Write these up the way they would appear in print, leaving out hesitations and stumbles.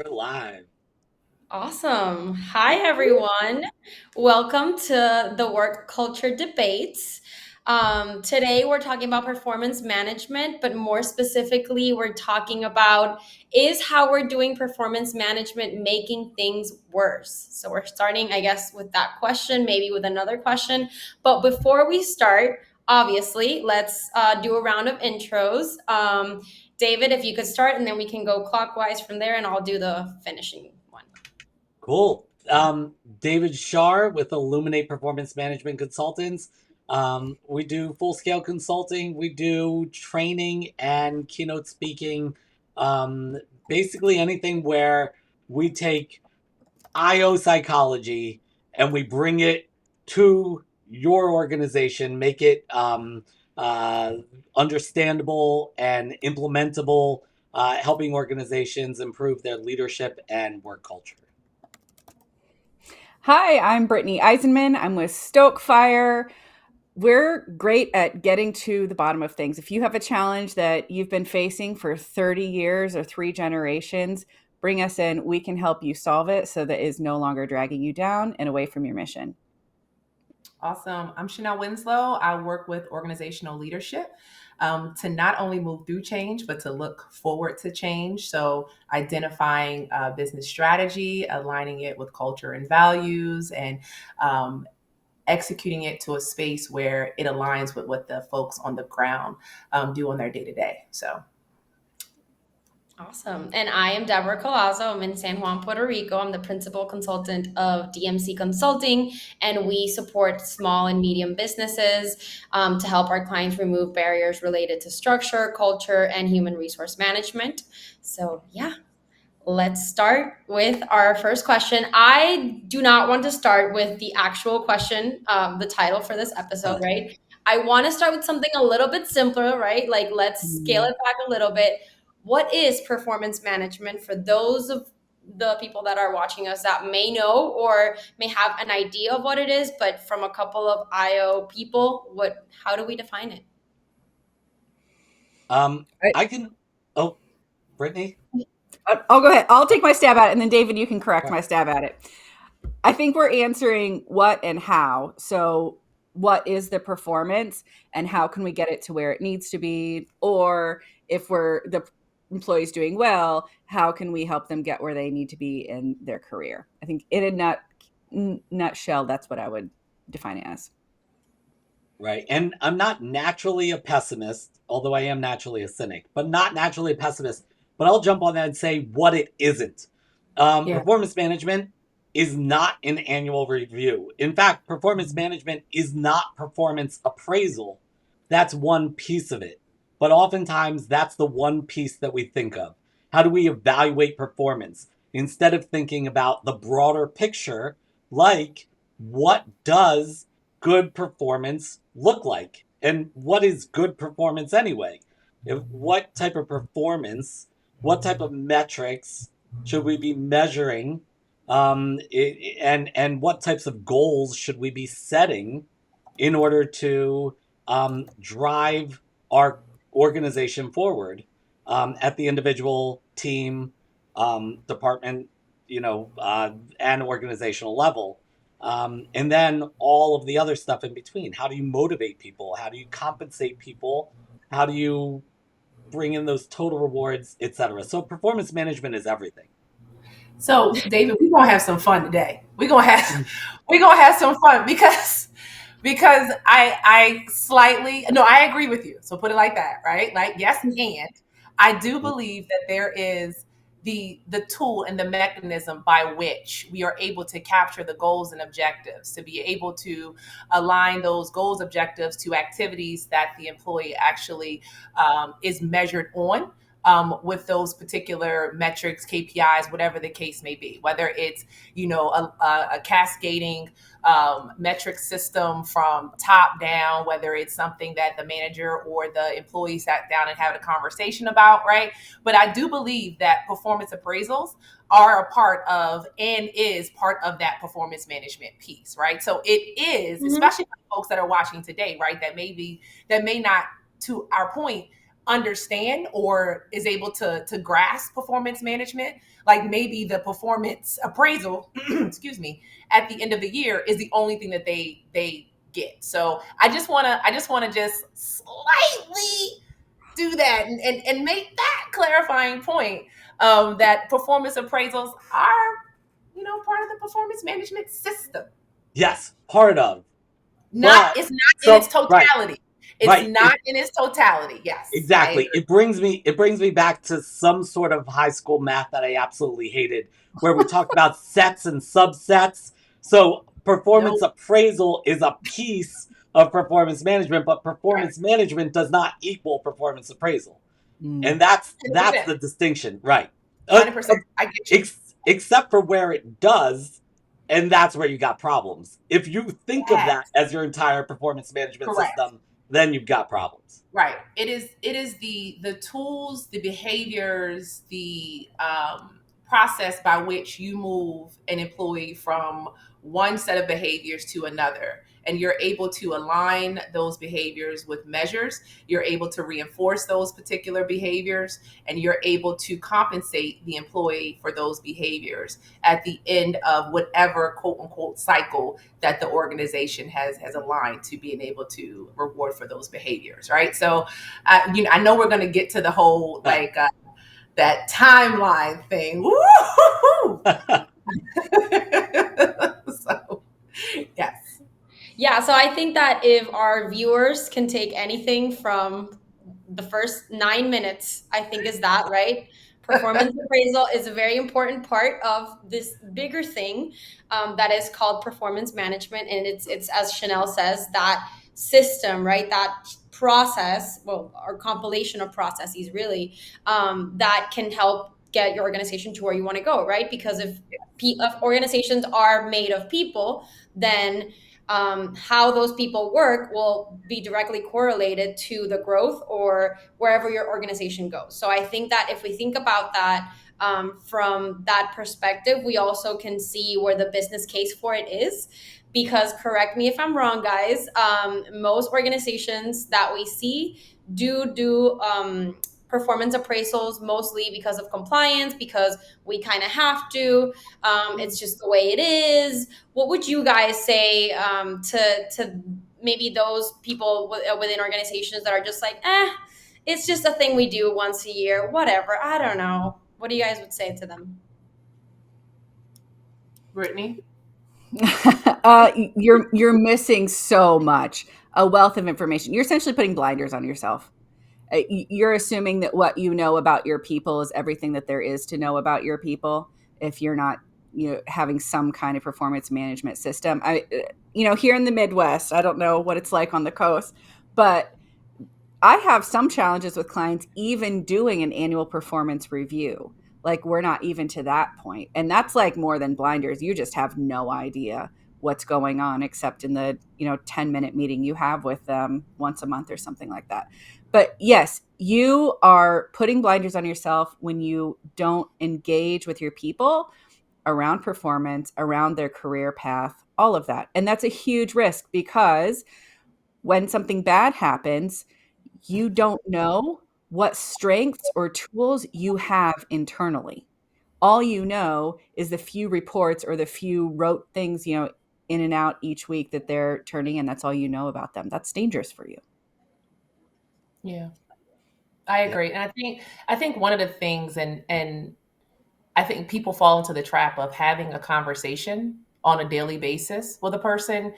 We're live. Awesome. Hi, everyone. Welcome to the Work Culture Debates. Today, we're talking about performance management, but more specifically, we're talking about is how we're doing performance management making things worse? So, we're starting, I guess, with that question, maybe with another question. But before we start, obviously, let's do a round of intros. David, if you could start, and then we can go clockwise from there, and I'll do the finishing one. Cool. David Shar with Illuminate Performance Management Consultants. We do full scale consulting, we do training and keynote speaking. Um, Basically, anything where we take IO psychology and we bring it to your organization, make it uh, understandable and implementable, helping organizations improve their leadership and work culture. Hi, I'm Britni Eisenmann. I'm with Stokefire. We're great at getting to the bottom of things. If you have a challenge that you've been facing for 30 years or three generations, bring us in. We can help you solve it so that it is no longer dragging you down and away from your mission. Awesome. I'm Shannel Winslow. I work with organizational leadership to not only move through change, but to look forward to change. So, identifying business strategy, aligning it with culture and values, and um, executing it to a space where it aligns with what the folks on the ground do on their day to day. So, Awesome. And I am Deborah Collazo. I'm in San Juan, Puerto Rico. I'm the principal consultant of DMC Consulting, and we support small and medium businesses to help our clients remove barriers related to structure, culture, and human resource management. So, yeah, let's start with our first question. I do not want to start with the actual question, the title for this episode, right? I want to start with something a little bit simpler, right? Like, let's scale it back a little bit. What is performance management for those of the people that are watching us that may know or may have an idea of what it is, but from a couple of IO people, how do we define it? Um, I, I can. Oh, Brittany. I'll go ahead. I'll take my stab at it, and then David, you can correct Right. my stab at it. I think we're answering what and how. So, what is the performance, and how can we get it to where it needs to be? Or if we're the employees doing well, how can we help them get where they need to be in their career? I think in a nutshell, that's what I would define it as. Right. And I'm not naturally a pessimist, although I am naturally a cynic, but not naturally a pessimist. But I'll jump on that and say what it isn't. yeah. Performance management is not an annual review. In fact, performance management is not performance appraisal. That's one piece of it. But oftentimes, that's the one piece that we think of. How do we evaluate performance? Instead of thinking about the broader picture, like what does good performance look like? And what is good performance anyway? What type of performance, what type of metrics should we be measuring? And what types of goals should we be setting in order to drive our organization forward at the individual team, department, and organizational level? And then all of the other stuff in between. How do you motivate people? How do you compensate people? How do you bring in those total rewards, etc.? So performance management is everything. So, David, we're gonna have some fun today. We're gonna have some fun because I slightly no, I agree with you. So put it like that, right? Like yes, and I do believe that there is the tool and the mechanism by which we are able to capture the goals and objectives, to be able to align those goals objectives to activities that the employee actually is measured on. With those particular metrics, KPIs, whatever the case may be, whether it's a cascading metric system from top down, whether it's something that the manager or the employee sat down and had a conversation about, right? But I do believe that performance appraisals are a part of and is part of that performance management piece, right? So it is, Mhm. especially for folks that are watching today, right? That may not, to our point, understand or is able to grasp performance management, like maybe the performance appraisal, excuse me, at the end of the year is the only thing that they get. So I just want to just slightly do that and make that clarifying point, that performance appraisals are, part of the performance management system. Yes, part of. Not But It's not in its so right, totality. It's right. not in its totality. Yes, I Exactly. agree. It brings me back to some sort of high school math that I absolutely hated, where we talked about sets and subsets. So performance Nope. appraisal is a piece of performance management, but Right. performance management does not equal performance appraisal. Mm. And that's 100%. the distinction, right? Uh, 100%. I get you. except for where it does, and that's where you got problems. If you think of that Yes. as your entire performance management Correct. system, then you've got problems. Right. It is the tools, the behaviors, the process by which you move an employee from one set of behaviors to another. And you're able to align those behaviors with measures. You're able to reinforce those particular behaviors, and you're able to compensate the employee for those behaviors at the end of whatever quote unquote cycle that the organization has aligned to being able to reward for those behaviors, right? So, I know we're going to get to the whole like that timeline thing. Woo-hoo-hoo! So, yes, Yeah, so I think that if our viewers can take anything from the first 9 minutes, I think is that, right? Performance appraisal is a very important part of this bigger thing, that is called performance management, and it's as Shannel says, that system, right? That process, well, or compilation of processes, really, that can help get your organization to where you want to go, right? Because if organizations are made of people, then how those people work will be directly correlated to the growth or wherever your organization goes. So I think that if we think about that, from that perspective, we also can see where the business case for it is. Because, correct me if I'm wrong, guys, most organizations that we see do performance appraisals mostly because of compliance, because we kind of have to. It's just the way it is. What would you guys say, to maybe those people within organizations that are just like, it's just a thing we do once a year, whatever. I don't know. What do you guys would say to them? Britni. You're missing so much, a wealth of information. You're essentially putting blinders on yourself. You're assuming that what you know about your people is everything that there is to know about your people. If you're not, having some kind of performance management system, here in the Midwest, I don't know what it's like on the coast, but I have some challenges with clients even doing an annual performance review. Like, we're not even to that point. And that's like more than blinders. You just have no idea what's going on except in the, 10-minute meeting you have with them once a month or something like that. But yes, you are putting blinders on yourself when you don't engage with your people around performance, around their career path, all of that. And that's a huge risk, because when something bad happens, you don't know what strengths or tools you have internally. All you know is the few reports or the few rote things, in and out each week that they're turning in. That's all you know about them. That's dangerous for you. Yeah, I Yeah. agree. And I think one of the things, and I think people fall into the trap of having a conversation on a daily basis with a person,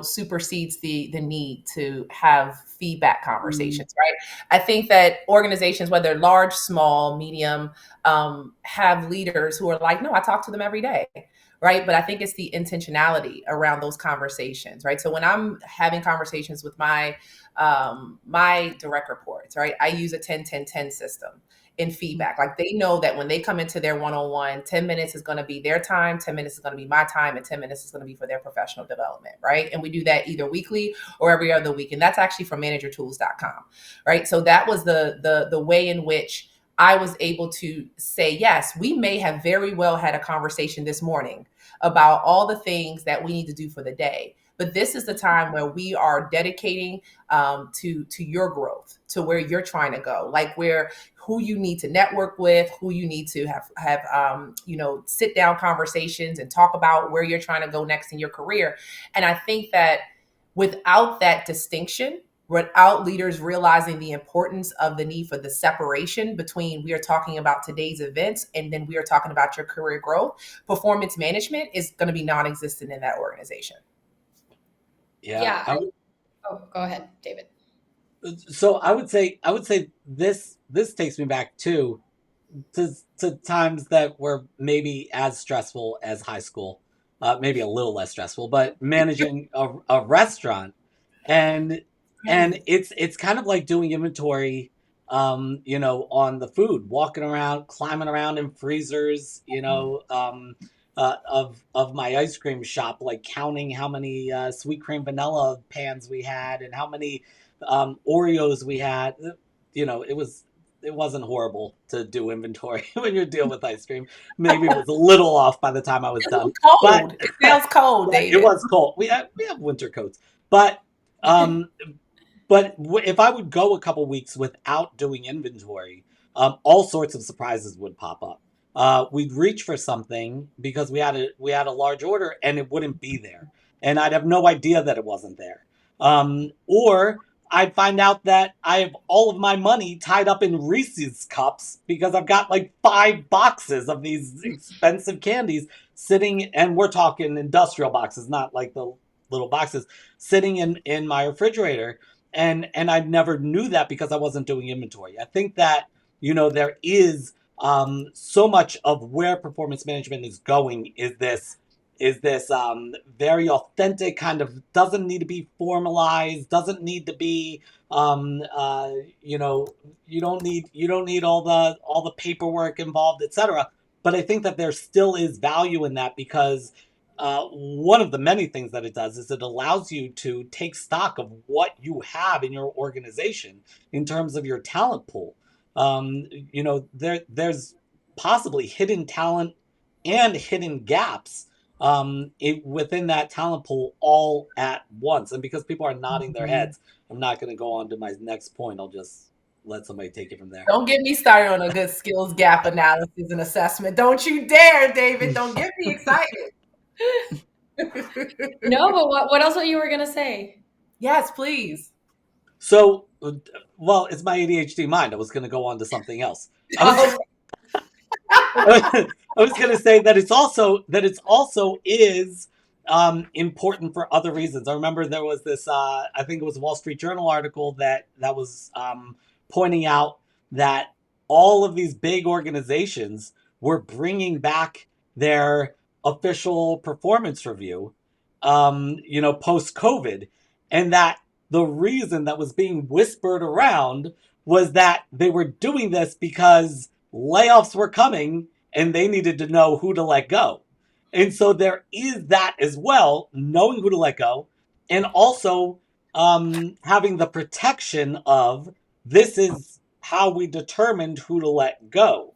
supersedes the need to have feedback Mm. conversations, right? I think that organizations, whether large, small, medium, have leaders who are like, no, I talk to them every day. Right. But I think it's the intentionality around those conversations. Right. So when I'm having conversations with my direct reports, right, I use a 10-10-10 system in feedback. Like, they know that when they come into their one-on-one, 10 minutes is going to be their time, 10 minutes is going to be my time, and 10 minutes is going to be for their professional development, right? And we do that either weekly or every other week. And that's actually from managertools.com, right? So that was the way in which I was able to say, yes, we may have very well had a conversation this morning about all the things that we need to do for the day. But this is the time where we are dedicating to your growth, to where you're trying to go, like where who you need to network with, who you need to have sit down conversations and talk about where you're trying to go next in your career. And I think that without that distinction, without leaders realizing the importance of the need for the separation between we are talking about today's events and then we are talking about your career growth, performance management is going to be non-existent in that organization. Yeah. Oh, go ahead, David. So I would say this takes me back to times that were maybe as stressful as high school, maybe a little less stressful, but managing a restaurant, and it's kind of like doing inventory, on the food, walking around, climbing around in freezers, of my ice cream shop, like counting how many sweet cream vanilla pans we had and how many Oreos we had. It wasn't horrible to do inventory when you're dealing with ice cream. Maybe it was a little off by the time I was done. Cold. But it feels cold, David. It was cold. We have winter coats. But if I would go a couple weeks without doing inventory, all sorts of surprises would pop up. We'd reach for something because we had a large order and it wouldn't be there, and I'd have no idea that it wasn't there. Or I'd find out that I have all of my money tied up in Reese's cups because I've got like 5 boxes of these expensive candies sitting, and we're talking industrial boxes, not like the little boxes, sitting in my refrigerator. And I never knew that because I wasn't doing inventory. I think that, there is so much of where performance management is going is this very authentic, kind of doesn't need to be formalized, doesn't need to be you don't need all the paperwork involved, etc. But I think that there still is value in that because one of the many things that it does is it allows you to take stock of what you have in your organization in terms of your talent pool. There's possibly hidden talent and hidden gaps within that talent pool all at once. And because people are nodding their heads, I'm not going to go on to my next point. I'll just let somebody take it from there. Don't get me started on a good skills gap analysis and assessment. Don't you dare, David. Don't get me excited. No, but what else were you going to say? Yes, please. So, it's my ADHD mind. I was going to go on to something else. I was going to say that it's also is important for other reasons. I remember there was this, I think it was a Wall Street Journal article that was pointing out that all of these big organizations were bringing back their official performance review, post-COVID, and that the reason that was being whispered around was that they were doing this because layoffs were coming and they needed to know who to let go. And so there is that as well, knowing who to let go, and also having the protection of this is how we determined who to let go.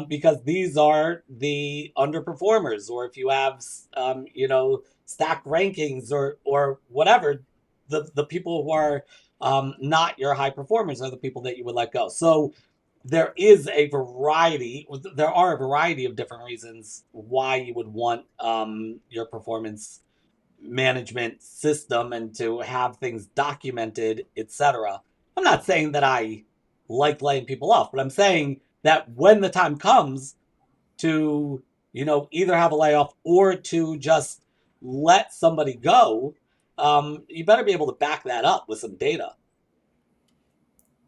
Because these are the underperformers, or if you have, stack rankings or whatever, the people who are not your high performers are the people that you would let go. So there are a variety of different reasons why you would want your performance management system and to have things documented, etc. I'm not saying that I like laying people off, but I'm saying that when the time comes to, either have a layoff or to just let somebody go, you better be able to back that up with some data.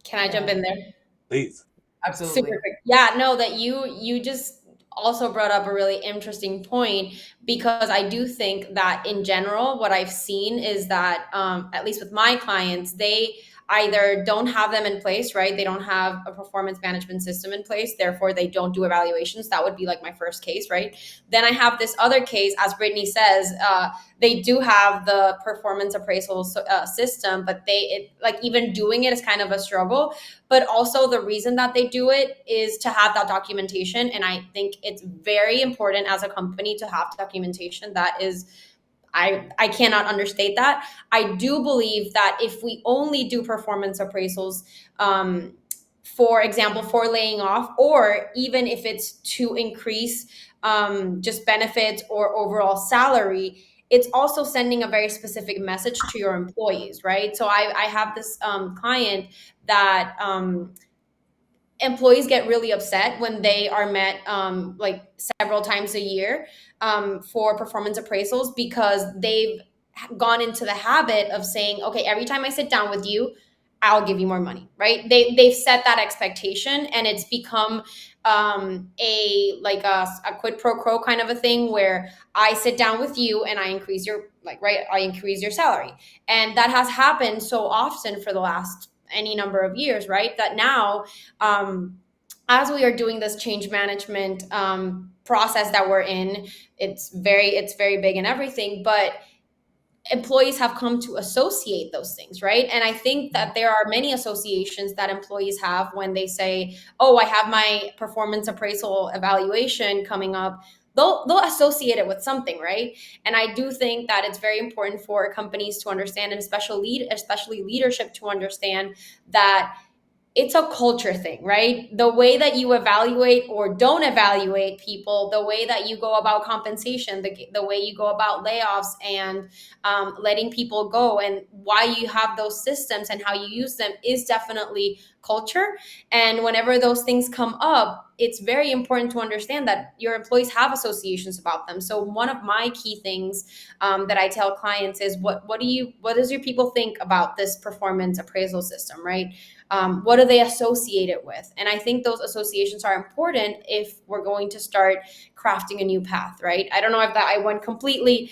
Can I jump in there? Please. Absolutely. Super quick. Yeah, no, that you just also brought up a really interesting point, because I do think that in general, what I've seen is that, at least with my clients, they either don't have them in place, right? They don't have a performance management system in place. Therefore, they don't do evaluations. That would be like my first case, right? Then I have this other case, as Britni says, they do have the performance appraisal system, but even doing it is kind of a struggle. But also the reason that they do it is to have that documentation. And I think it's very important as a company to have documentation that is I cannot understate that. I do believe that if we only do performance appraisals, for example, for laying off, or even if it's to increase just benefits or overall salary, it's also sending a very specific message to your employees, right? So I have this client that employees get really upset when they are met like several times a year for performance appraisals, because they've gone into the habit of saying, okay, every time I sit down with you, I'll give you more money, right? They've set that expectation, and it's become a quid pro quo kind of a thing, where I sit down with you and I increase your, like, right, I increase your salary. And that has happened so often for the last any number of years, right? That now, as we are doing this change management process that we're in, it's very big and everything, but employees have come to associate those things, right? And I think that there are many associations that employees have when they say, oh, I have my performance appraisal evaluation coming up. They'll associate it with something, right? And I do think that it's very important for companies to understand, and especially leadership to understand, that it's a culture thing, right? The way that you evaluate or don't evaluate people, the way that you go about compensation, the way you go about layoffs and letting people go, and why you have those systems and how you use them is definitely culture. And whenever those things come up, it's very important to understand that your employees have associations about them. So one of my key things that I tell clients is, what does your people think about this performance appraisal system, right? What do they associate it with? And I think those associations are important if we're going to start crafting a new path, right? I don't know if that I went completely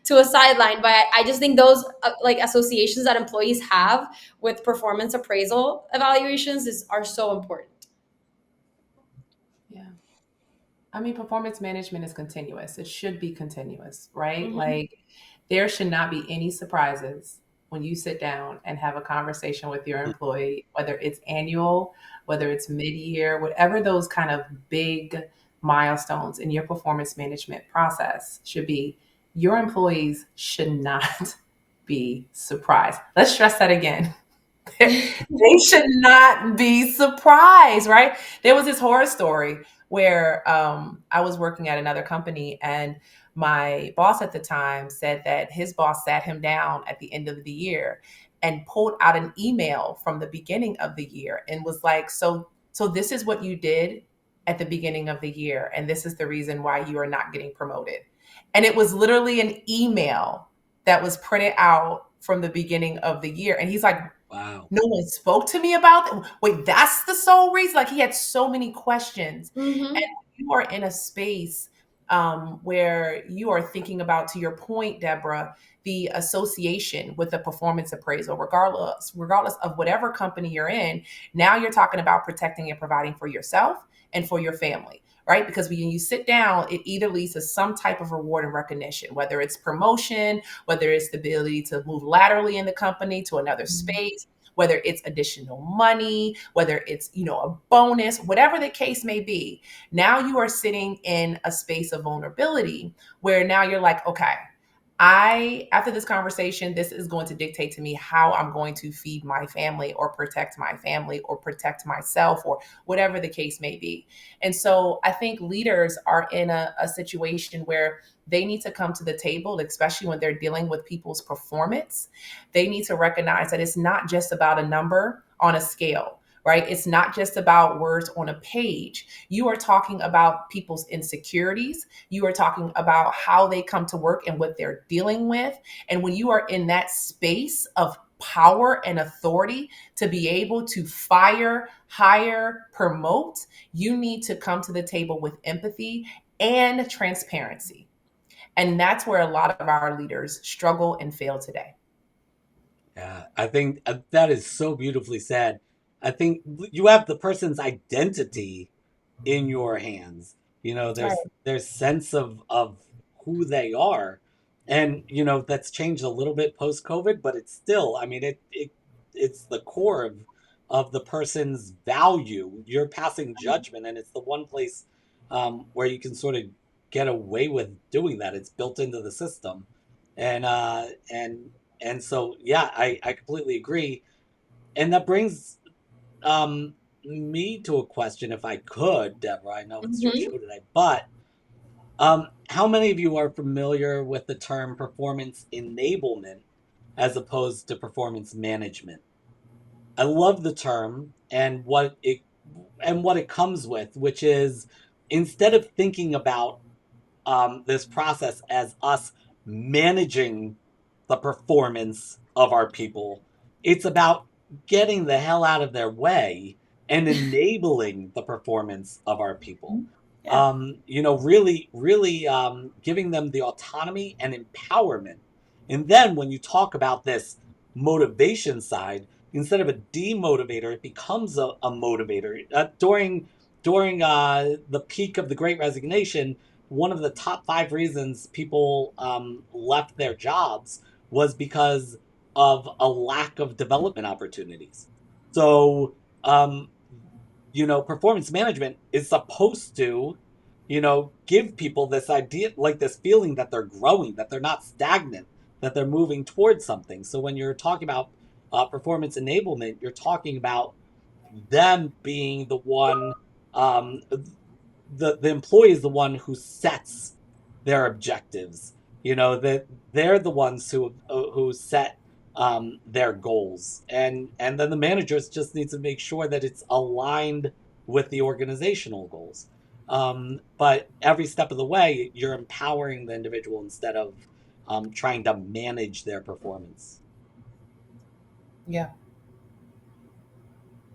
to a sideline, but I just think those like associations that employees have with performance appraisal evaluations are so important. Yeah. I mean, performance management is continuous. It should be continuous, right? Mm-hmm. Like, there should not be any surprises when you sit down and have a conversation with your employee, whether it's annual, whether it's mid-year, whatever those kind of big milestones in your performance management process should be. Your employees should not be surprised. Let's stress that again. They should not be surprised, right? There was this horror story where I was working at another company, and my boss at the time said that his boss sat him down at the end of the year and pulled out an email from the beginning of the year and was like, so this is what you did at the beginning of the year, and this is the reason why you are not getting promoted. And it was literally an email that was printed out from the beginning of the year. And he's like, Wow. no one spoke to me about that. Wait, that's the sole reason? Like, he had so many questions. Mm-hmm. And you are in a space where you are thinking about, to your point, Deborah, the association with the performance appraisal, regardless of whatever company you're in. Now you're talking about protecting and providing for yourself and for your family, right? Because when you sit down, it either leads to some type of reward and recognition, whether it's promotion, whether it's the ability to move laterally in the company to another space, whether it's additional money, whether it's, a bonus, whatever the case may be. Now you are sitting in a space of vulnerability where now you're like, okay, after this conversation, this is going to dictate to me how I'm going to feed my family or protect my family or protect myself or whatever the case may be. And so I think leaders are in a situation where they need to come to the table, especially when they're dealing with people's performance. They need to recognize that it's not just about a number on a scale. Right? It's not just about words on a page. You are talking about people's insecurities. You are talking about how they come to work and what they're dealing with. And when you are in that space of power and authority to be able to fire, hire, promote, you need to come to the table with empathy and transparency. And that's where a lot of our leaders struggle and fail today. Yeah, I think that is so beautifully said. I think you have the person's identity in your hands. There's sense of who they are, and that's changed a little bit post COVID, but it's still. I mean, it's the core of the person's value. You're passing judgment, and it's the one place where you can sort of get away with doing that. It's built into the system. And so yeah, I completely agree. And that brings me to a question, if I could, Deborah. I know it's your Mhm. show today, but how many of you are familiar with the term performance enablement as opposed to performance management? I love the term and what it comes with, which is instead of thinking about this process as us managing the performance of our people, it's about getting the hell out of their way and enabling the performance of our people. Yeah. Really, really giving them the autonomy and empowerment. And then when you talk about this motivation side, instead of a demotivator, it becomes a motivator. During the peak of the Great Resignation, one of the top 5 reasons people left their jobs was because of a lack of development opportunities. So, performance management is supposed to, give people this idea, like this feeling that they're growing, that they're not stagnant, that they're moving towards something. So when you're talking about performance enablement, you're talking about them being the one, um, the employee is the one who sets their objectives. That they're the ones who set their goals, and then the managers just need to make sure that it's aligned with the organizational goals. But every step of the way, you're empowering the individual instead of trying to manage their performance. Yeah.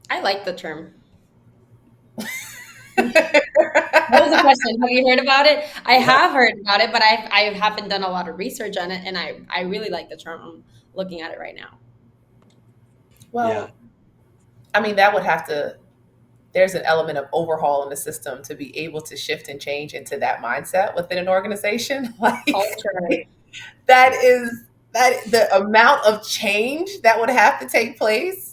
I like the term. What was the question? Have you heard about it? I have heard about it, but I haven't done a lot of research on it, and I really like the term. I'm looking at it right now. Yeah. Well, I mean, that would have to, there's an element of overhaul in the system to be able to shift and change into that mindset within an organization. Like Culture. that is that the amount of change that would have to take place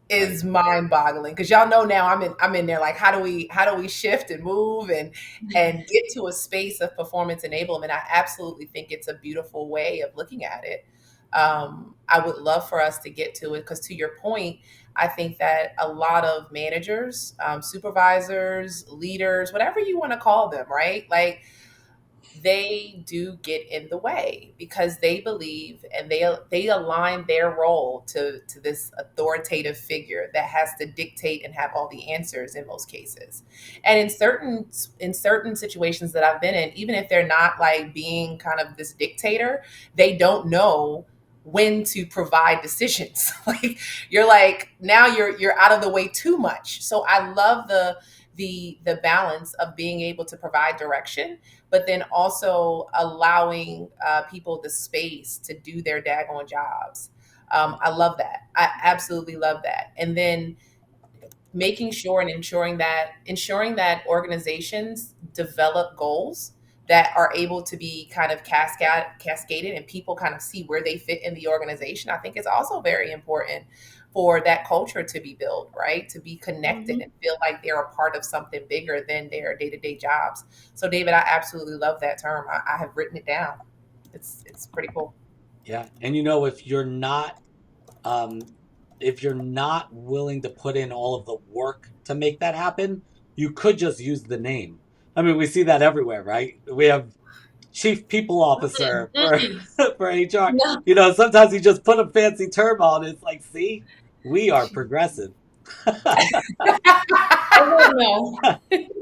is mind-boggling, because y'all know now I'm in there like, how do we shift and move and get to a space of performance enablement. I absolutely think it's a beautiful way of looking at it. I would love for us to get to it, because to your point, I think that a lot of managers, supervisors, leaders, whatever you want to call them, right, like they do get in the way because they believe and they align their role to this authoritative figure that has to dictate and have all the answers in most cases. And in certain situations that I've been in, even if they're not like being kind of this dictator, they don't know when to provide decisions. Like you're like, now you're out of the way too much. So I love the balance of being able to provide direction, but then also allowing people the space to do their daggone jobs. I love that. I absolutely love that. And then making sure and ensuring that organizations develop goals that are able to be kind of cascaded and people kind of see where they fit in the organization, I think is also very important for that culture to be built, right? To be connected and feel like they're a part of something bigger than their day-to-day jobs. So David, I absolutely love that term. I have written it down. It's pretty cool. Yeah. And um, if you're not willing to put in all of the work to make that happen, you could just use the name. I mean, we see that everywhere, right? We have chief people officer for Mm-mm. for HR. No, Sometimes you just put a fancy term on it. It's like, see, we are progressive. I won't know.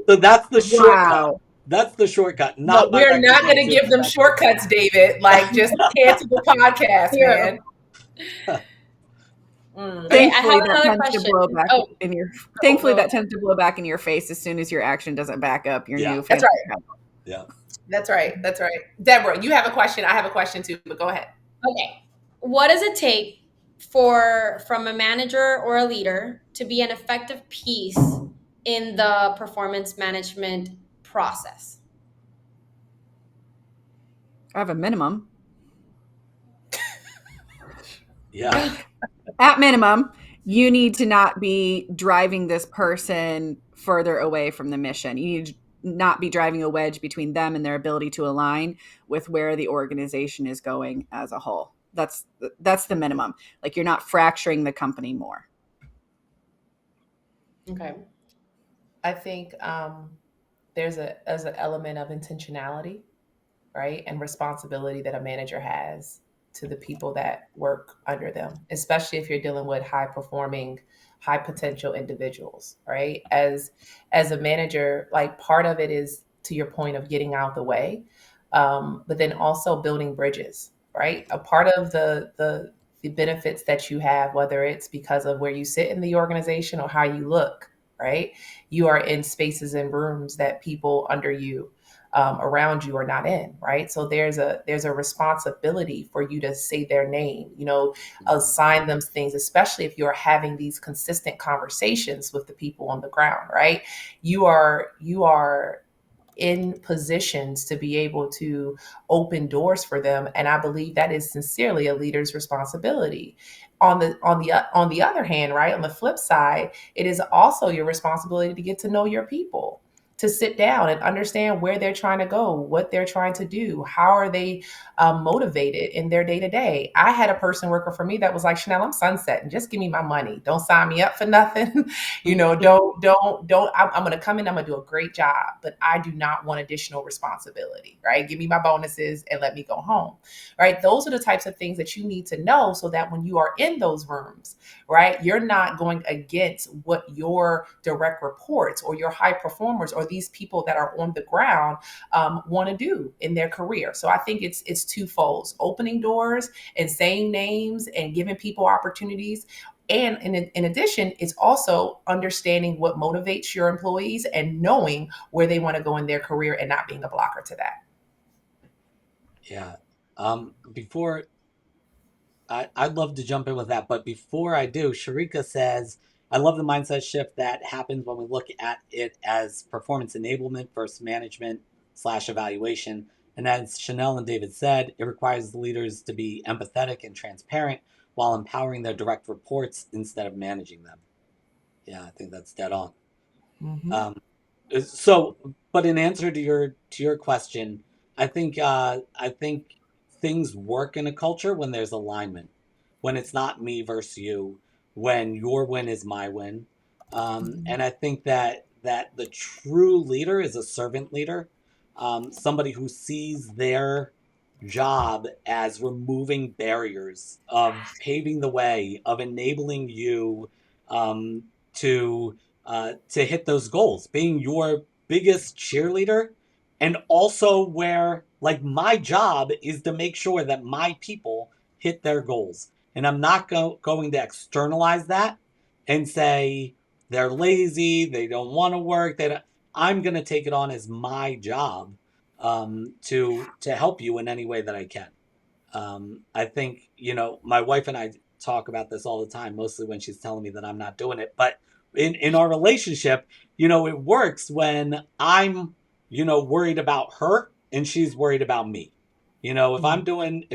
So that's the shortcut. Wow. That's the shortcut, No, not my we're not going to recommendation. give them That's shortcuts, David. Like, just cancel the podcast, Here. man. Mm. Okay, I Thankfully, have that another tends to question. blow back Oh, in your. go, Thankfully, go. that tends to blow back in your face as soon as your action doesn't back up your Yeah. new That's fancy. right. yeah. That's right. That's right. Deborah, you have a question. I have a question too, but go ahead. Okay. What does it take from a manager or a leader to be an effective piece in the performance management process? I have a minimum. Yeah. At minimum, you need to not be driving this person further away from the mission. You need not be driving a wedge between them and their ability to align with where the organization is going as a whole. That's the minimum. Like, you're not fracturing the company more. Okay. I think there's an element of intentionality, right, and responsibility that a manager has to the people that work under them, especially if you're dealing with high performing, high potential individuals, right? As a manager, like, part of it is, to your point, of getting out the way, but then also building bridges, right? A part of the benefits that you have, whether it's because of where you sit in the organization or how you look, right? You are in spaces and rooms that people under you, around you, are not in, right? So there's a responsibility for you to say their name, assign them things, especially if you're having these consistent conversations with the people on the ground, right? You are in positions to be able to open doors for them, and I believe that is sincerely a leader's responsibility. On the other hand, right, on the flip side, it is also your responsibility to get to know your people, to sit down and understand where they're trying to go, what they're trying to do, how are they motivated in their day to day. I had a person working for me that was like, Shannel, I'm sunsetting. Just give me my money. Don't sign me up for nothing. Don't. I'm going to come in. I'm going to do a great job, but I do not want additional responsibility. Right? Give me my bonuses and let me go home. Right? Those are the types of things that you need to know, so that when you are in those rooms, right, you're not going against what your direct reports or your high performers or these people that are on the ground want to do in their career. So I think it's twofold: opening doors and saying names and giving people opportunities. And in addition, it's also understanding what motivates your employees and knowing where they want to go in their career and not being a blocker to that. Yeah. Before I'd love to jump in with that, but before I do, Sharika says, I love the mindset shift that happens when we look at it as performance enablement versus management / evaluation. And as Shannel and David said, it requires the leaders to be empathetic and transparent while empowering their direct reports instead of managing them. Yeah, I think that's dead on. Mm-hmm. So, but in answer to your question, I think things work in a culture when there's alignment, when it's not me versus you, when your win is my win, and I think that the true leader is a servant leader, somebody who sees their job as removing barriers, of paving the way, of enabling you um, to hit those goals, being your biggest cheerleader, and also where, like, my job is to make sure that my people hit their goals, and I'm not going to externalize that and say they're lazy, they don't want to work. I'm going to take it on as my job, to help you in any way that I can. I think, my wife and I talk about this all the time, mostly when she's telling me that I'm not doing it. But in our relationship, it works when I'm, worried about her and she's worried about me. If I'm doing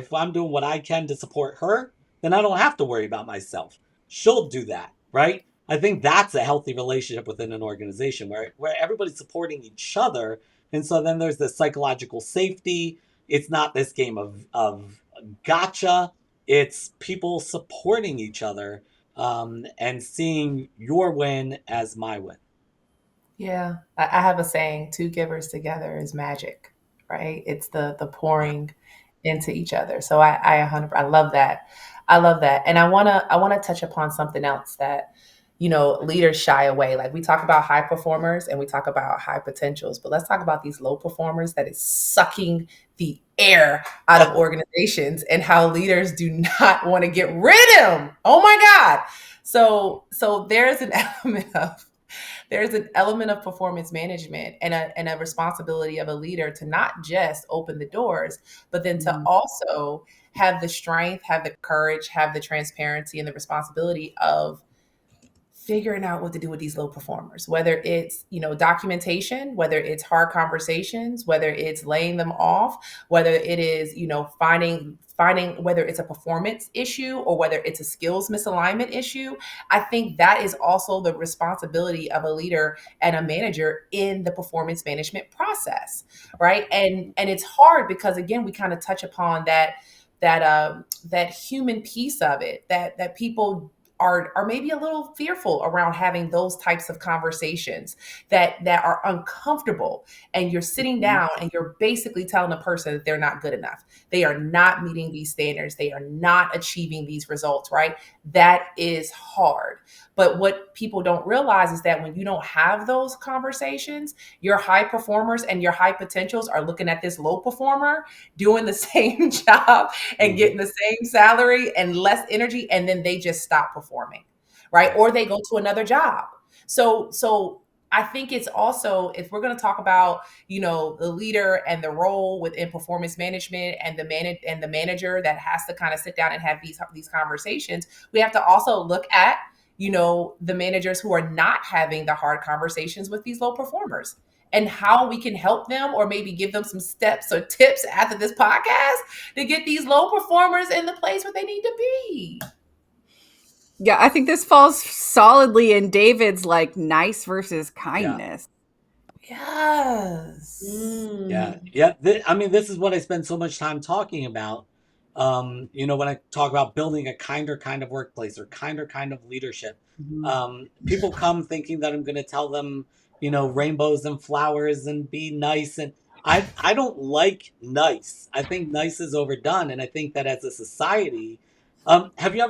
what I can to support her, then I don't have to worry about myself. She'll do that, right? I think that's a healthy relationship within an organization where everybody's supporting each other. And so then there's this psychological safety. It's not this game of gotcha. It's people supporting each other, and seeing your win as my win. Yeah, I have a saying: two givers together is magic, right? It's the pouring into each other. So I love that. I love that. And I wanna touch upon something else that, leaders shy away. Like, we talk about high performers and we talk about high potentials, but let's talk about these low performers that is sucking the air out of organizations, and how leaders do not want to get rid of them. Oh my God. So there's an element of performance management and a responsibility of a leader to not just open the doors, but then to also have the strength, have the courage, have the transparency, and the responsibility of figuring out what to do with these low performers, whether it's, documentation, whether it's hard conversations, whether it's laying them off, whether it is, finding whether it's a performance issue or whether it's a skills misalignment issue. I think that is also the responsibility of a leader and a manager in the performance management process, right? And it's hard because, again, we kind of touch upon that human piece of it, that people are maybe a little fearful around having those types of conversations that are uncomfortable. And you're sitting down and you're basically telling a person that they're not good enough. They are not meeting these standards. They are not achieving these results, right? That is hard. But what people don't realize is that when you don't have those conversations, your high performers and your high potentials are looking at this low performer doing the same job and getting the same salary and less energy, and then they just stop performing, right? Or they go to another job. So I think it's also, if we're going to talk about, the leader and the role within performance management and the manager that has to kind of sit down and have these conversations, we have to also look at, the managers who are not having the hard conversations with these low performers, and how we can help them, or maybe give them some steps or tips after this podcast to get these low performers in the place where they need to be. Yeah, I think this falls solidly in David's nice versus kindness. Yes. Yeah. This is what I spend so much time talking about. When I talk about building a kinder kind of workplace or kinder kind of leadership, people come thinking that I'm going to tell them, rainbows and flowers and be nice. And I don't like nice. I think nice is overdone. And I think that as a society, have you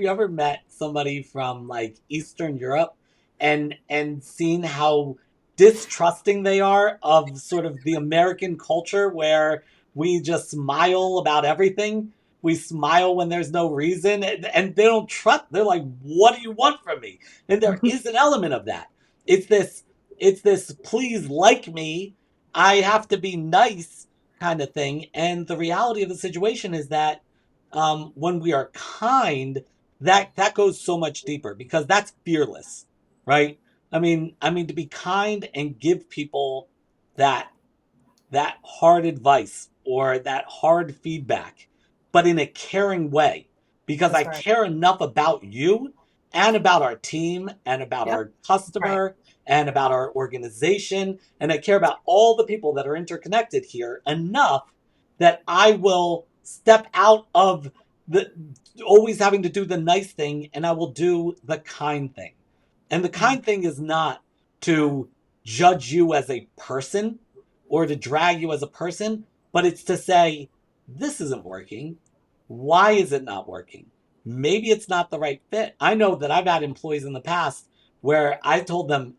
ever met somebody from Eastern Europe and seen how distrusting they are of sort of the American culture, where we just smile about everything? We smile when there's no reason, and they don't trust. They're like, what do you want from me? And there is an element of that. It's this please like me, I have to be nice kind of thing. And the reality of the situation is that when we are kind, that goes so much deeper, because that's fearless, right? I mean, to be kind and give people that hard advice or that hard feedback, but in a caring way, because That's I right. care enough about you and about our team and about Yep. our customer and about our organization, and I care about all the people that are interconnected here enough that I will step out of the always having to do the nice thing, and I will do the kind thing. And the kind thing is not to judge you as a person or to drag you as a person, but it's to say, this isn't working. Why is it not working? Maybe it's not the right fit. I know that I've had employees in the past where I told them,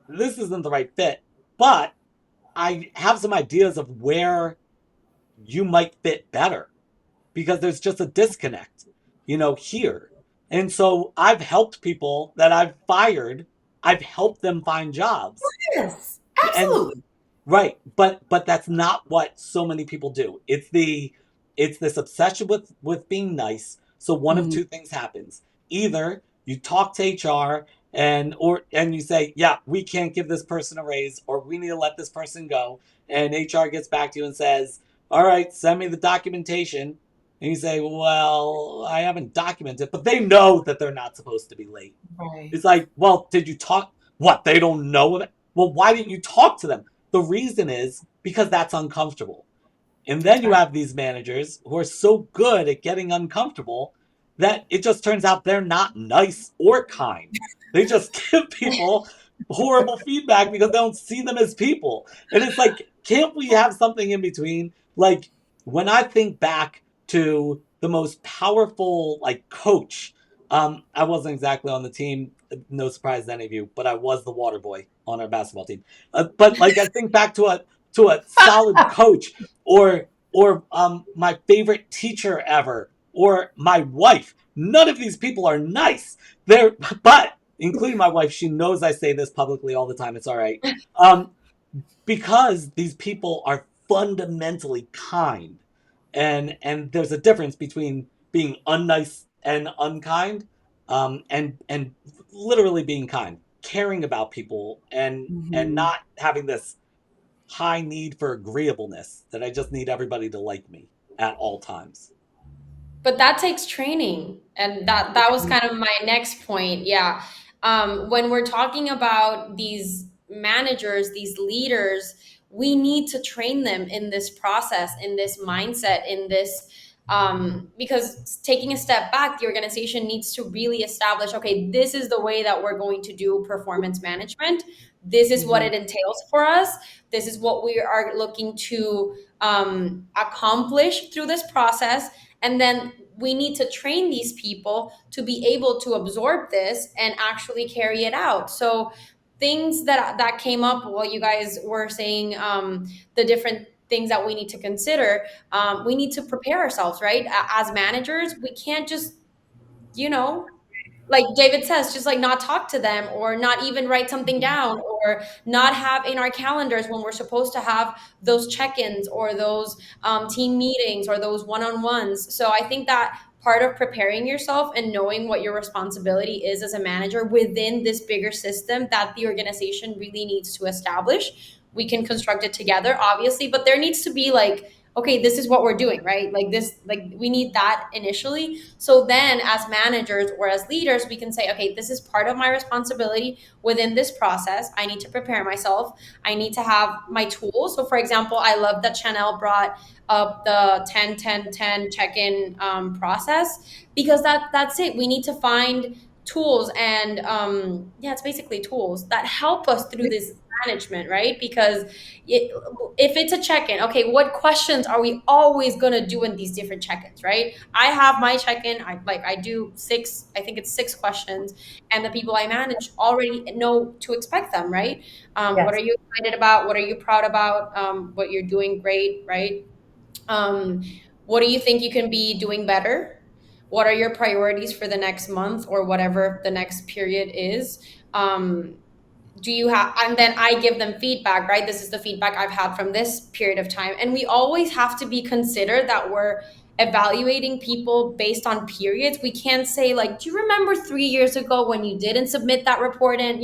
this isn't the right fit, but I have some ideas of where you might fit better, because there's just a disconnect, here. And so I've helped people that I've fired. I've helped them find jobs. Yes, And absolutely. right, but that's not what so many people do. It's this obsession with being nice. So one of two things happens. Either you talk to HR and you say, yeah, we can't give this person a raise, or we need to let this person go, and HR gets back to you and says, all right, send me the documentation. And you say, well, I haven't documented, but they know that they're not supposed to be late. Right. It's like, well, did you talk? What, they don't know it? Well, why didn't you talk to them? The reason is because that's uncomfortable. And then you have these managers who are so good at getting uncomfortable that it just turns out they're not nice or kind. They just give people horrible feedback because they don't see them as people. And it's like, can't we have something in between? Like, when I think back to the most powerful coach, I wasn't exactly on the team, no surprise to any of you, but I was the water boy on our basketball team. But I think back to a solid coach, or my favorite teacher ever, or my wife. None of these people are nice. But including my wife, she knows I say this publicly all the time. It's all right. Because these people are fundamentally kind, and there's a difference between being unnice and unkind, and literally being kind, caring about people, and not having this high need for agreeableness that I just need everybody to like me at all times. But that takes training, and that was kind of my next point. Yeah. When we're talking about these managers, these leaders, we need to train them in this process, in this mindset, in this, because taking a step back, the organization needs to really establish, okay, this is the way that we're going to do performance management. This is what it entails for us. This is what we are looking to accomplish through this process. And then we need to train these people to be able to absorb this and actually carry it out. So things that came up while you guys were saying, the different things that we need to consider, we need to prepare ourselves, right? As managers, we can't just, you know, like David says, just like not talk to them, or not even write something down, or not have in our calendars when we're supposed to have those check-ins, or those team meetings, or those one-on-ones. So I think that part of preparing yourself and knowing what your responsibility is as a manager within this bigger system that the organization really needs to establish, we can construct it together, obviously, but there needs to be like, okay, this is what we're doing, right? Like this, like we need that initially. So then as managers or as leaders, we can say, okay, this is part of my responsibility within this process. I need to prepare myself. I need to have my tools. So for example, I love that Shannel brought up the 10-10-10 check-in process, because that's it. We need to find tools, and it's basically tools that help us through this management, right? Because if it's a check-in, okay, what questions are we always going to do in these different check-ins, right? I have my check-in, I do six, I think it's 6 questions, and the people I manage already know to expect them, right? What Yes. are you excited about? What are you proud about? What you're doing great, right? um, what do you think you can be doing better? What are your priorities for the next month or whatever the next period is? um, do you have, and then I give them feedback, right? This is the feedback I've had from this period of time. And we always have to be considered that we're evaluating people based on periods. We can't say like, do you remember 3 years ago when you didn't submit that report? And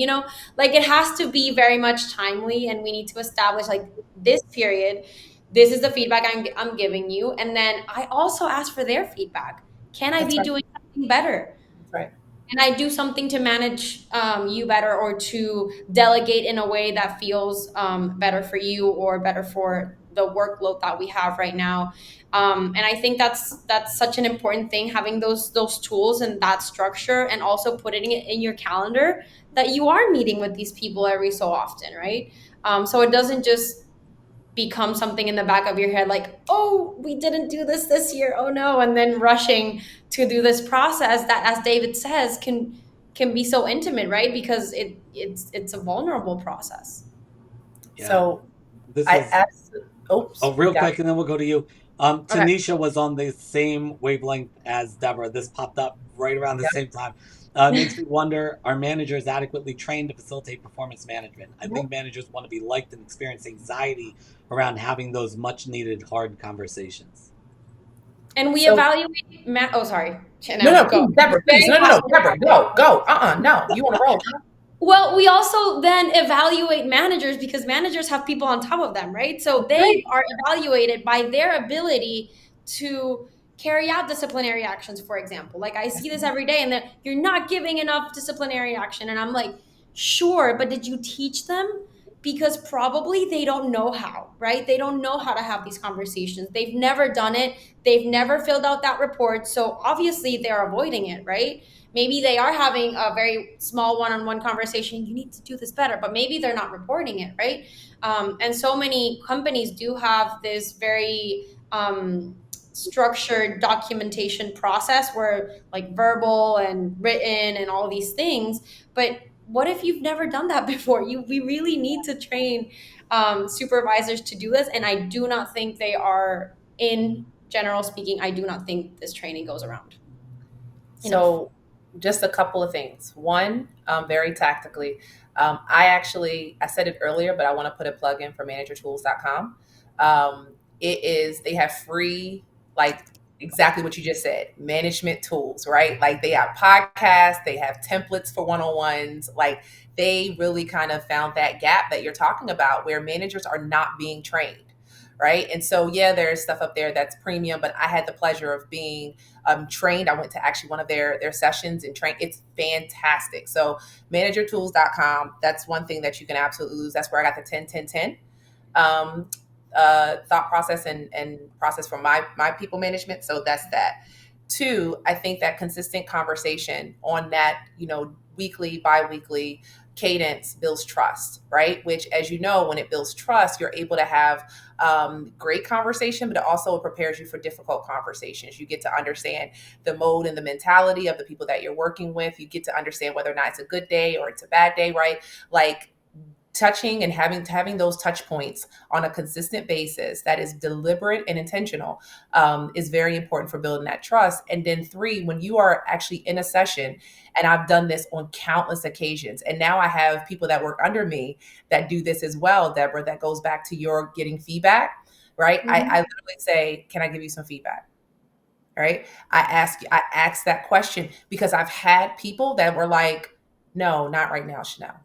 like it has to be very much timely, and we need to establish like this period, this is the feedback I'm giving you. And then I also ask for their feedback. Can I That's be right. doing something better? That's right. And I do something to manage you better, or to delegate in a way that feels better for you, or better for the workload that we have right now. And I think that's such an important thing, having those tools and that structure, and also putting it in your calendar that you are meeting with these people every so often, right? So it doesn't just become something in the back of your head like, oh, we didn't do this year, oh no, and then rushing to do this process that, as David says, can be so intimate, right? Because it's a vulnerable process. Yeah. So This I is absolutely. Oops. oh, real Got quick, and then we'll go to you. Okay. Tanisha was on the same wavelength as Deborah. This popped up right around the Yeah. same time. Makes me wonder, are managers adequately trained to facilitate performance management? I think managers want to be liked and experience anxiety around having those much needed hard conversations. And we So evaluate oh, sorry, no, Chanel, no, go. please, Deborah, please, Very no, fast. Deborah, go. No, you want to roll? Well, we also then evaluate managers, because managers have people on top of them, right? So they Right. are evaluated by their ability to carry out disciplinary actions, for example. Like I see this every day, and that you're not giving enough disciplinary action. And I'm like, sure, but did you teach them? Because probably they don't know how, right? They don't know how to have these conversations. They've never done it. They've never filled out that report. So obviously they're avoiding it, right? Maybe they are having a very small one-on-one conversation. You need to do this better, but maybe they're not reporting it, right? And so many companies do have this very structured documentation process, where like verbal and written and all these things. But what if you've never done that before? We really need to train supervisors to do this, and I do not think they are. In general speaking, I do not think this training goes around enough. So, just a couple of things. One, very tactically, I said it earlier, but I want to put a plug in for managertools.com. They have free, like exactly what you just said, management tools, right? Like they have podcasts, they have templates for one-on-ones. Like they really kind of found that gap that you're talking about where managers are not being trained. Right. And so, yeah, there's stuff up there that's premium, but I had the pleasure of being trained. I went to actually one of their sessions and trained. It's fantastic. So managertools.com. That's one thing that you can absolutely lose. That's where I got the 10-10-10 thought process and process for my people management. So that's that. Two, I think that consistent conversation on that, weekly, bi-weekly cadence builds trust, right? Which, as you know, when it builds trust, you're able to have great conversation, but it also prepares you for difficult conversations. You get to understand the mode and the mentality of the people that you're working with. You get to understand whether or not it's a good day or it's a bad day, right? Like touching and having those touch points on a consistent basis that is deliberate and intentional is very important for building that trust. And then three, when you are actually in a session, and I've done this on countless occasions, and now I have people that work under me that do this as well, Deborah, that goes back to your getting feedback, right? I literally say, can I give you some feedback? Right? I ask that question because I've had people that were like, no, not right now, Shannel.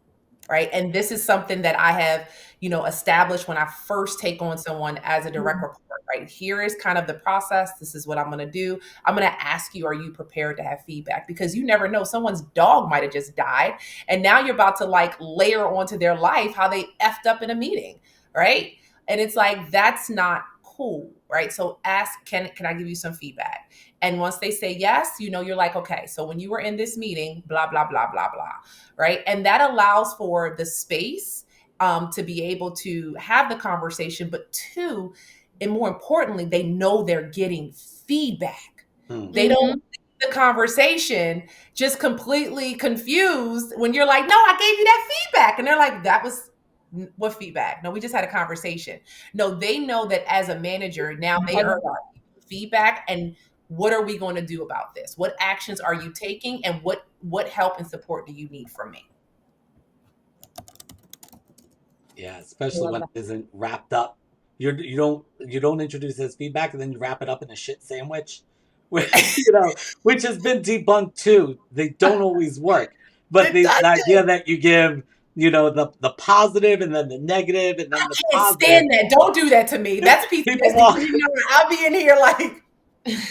Right. And this is something that I have, established when I first take on someone as a direct report, right? Here is kind of the process. This is what I'm going to do. I'm going to ask you, are you prepared to have feedback? Because you never know, someone's dog might have just died. And now you're about to like layer onto their life how they effed up in a meeting. Right. And it's like, that's not cool. Right. So ask, can I give you some feedback? And once they say yes, you're like, okay, so when you were in this meeting, blah, blah, blah, blah, blah. Right. And that allows for the space to be able to have the conversation. But two, and more importantly, they know they're getting feedback. They don't leave the conversation just completely confused when you're like, no, I gave you that feedback. And they're like, that was what feedback? No, we just had a conversation. No, they know that as a manager, now they are feedback. And what are we going to do about this? What actions are you taking? And what help and support do you need from me? Yeah, especially when it isn't wrapped up. You don't introduce it as feedback and then you wrap it up in a shit sandwich, which has been debunked too. They don't always work. But the idea that you give, the positive and then the negative and then the positive. I can't stand that. Don't do that to me. That's PTSD. I'll be in here like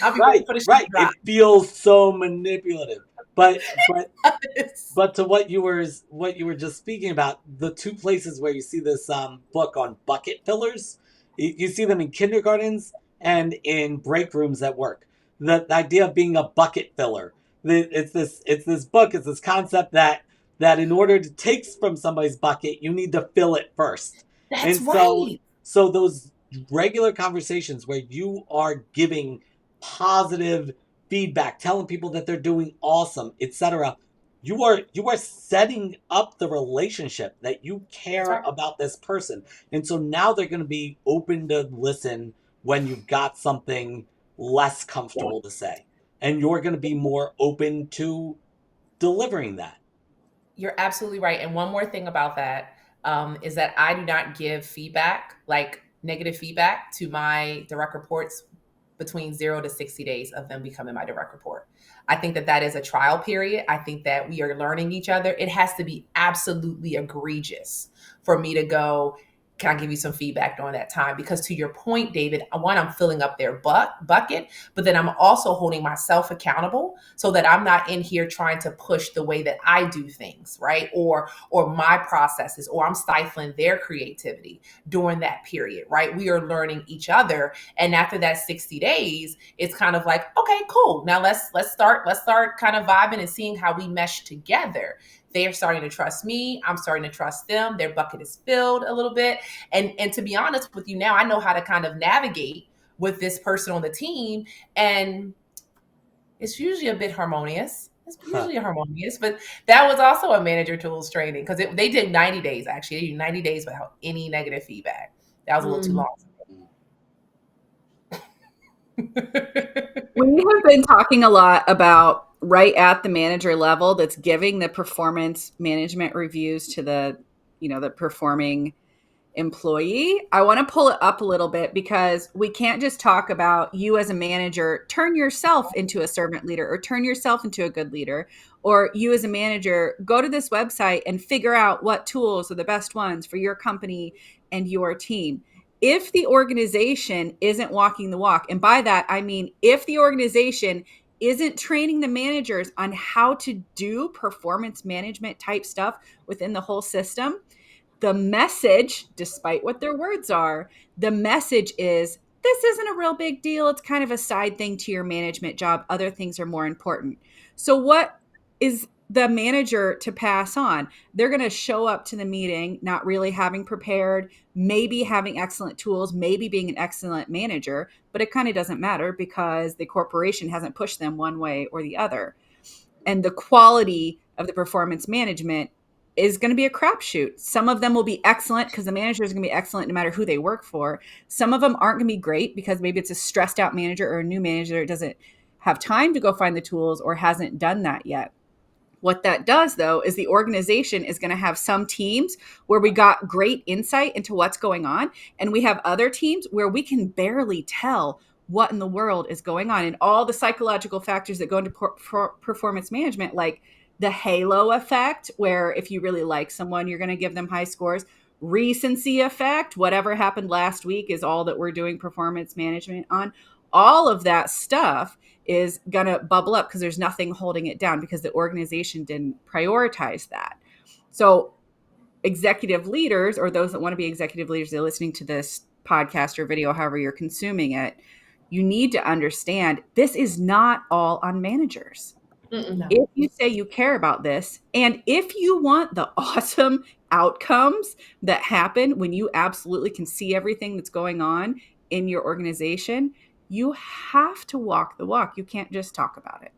I'll be right. It feels so manipulative. But to what you were just speaking about, the two places where you see this book on bucket fillers, you see them in kindergartens and in break rooms at work. The idea of being a bucket filler. It's this book. It's this concept that in order to take from somebody's bucket, you need to fill it first. That's right. So those regular conversations where you are giving positive feedback, telling people that they're doing awesome, etc. You are setting up the relationship that you care about this person. And so now they're going to be open to listen when you've got something less comfortable to say. And you're going to be more open to delivering that. You're absolutely right. And one more thing about that is that I do not give feedback, like negative feedback, to my direct reports between 0 to 60 days of them becoming my direct report. I think that is a trial period. I think that we are learning each other. It has to be absolutely egregious for me to go, can I give you some feedback during that time? Because to your point, David, one, I'm filling up their bucket, but then I'm also holding myself accountable so that I'm not in here trying to push the way that I do things, right? Or my processes, or I'm stifling their creativity during that period, right? We are learning each other. And after that 60 days, it's kind of like, okay, cool. Now let's start kind of vibing and seeing how we mesh together. They are starting to trust me. I'm starting to trust them. Their bucket is filled a little bit. And to be honest with you now, I know how to kind of navigate with this person on the team. And it's usually a bit harmonious. It's usually harmonious, but that was also a manager tools training because they did 90 days, actually. They did 90 days without any negative feedback. That was a little too long. We have been talking a lot about right at the manager level that's giving the performance management reviews to the, the performing employee, I want to pull it up a little bit, because we can't just talk about you as a manager, turn yourself into a servant leader or turn yourself into a good leader, or you as a manager, go to this website and figure out what tools are the best ones for your company and your team. If the organization isn't walking the walk, and by that, I mean, if the organization isn't training the managers on how to do performance management type stuff within the whole system, the message, despite what their words are, the message is, this isn't a real big deal. It's kind of a side thing to your management job. Other things are more important. So what is the manager to pass on? They're going to show up to the meeting not really having prepared, maybe having excellent tools, maybe being an excellent manager, but it kind of doesn't matter because the corporation hasn't pushed them one way or the other. And the quality of the performance management is going to be a crapshoot. Some of them will be excellent because the manager is going to be excellent no matter who they work for. Some of them aren't going to be great because maybe it's a stressed out manager or a new manager that doesn't have time to go find the tools or hasn't done that yet. What that does, though, is the organization is going to have some teams where we got great insight into what's going on, and we have other teams where we can barely tell what in the world is going on, and all the psychological factors that go into performance management, like the halo effect, where if you really like someone, you're going to give them high scores. Recency effect, whatever happened last week is all that we're doing performance management on. All of that stuff is going to bubble up because there's nothing holding it down because the organization didn't prioritize that. So executive leaders, or those that want to be executive leaders, they're listening to this podcast or video, however you're consuming it, you need to understand this is not all on managers. No. If you say you care about this, and if you want the awesome outcomes that happen when you absolutely can see everything that's going on in your organization, you have to walk the walk. You can't just talk about it.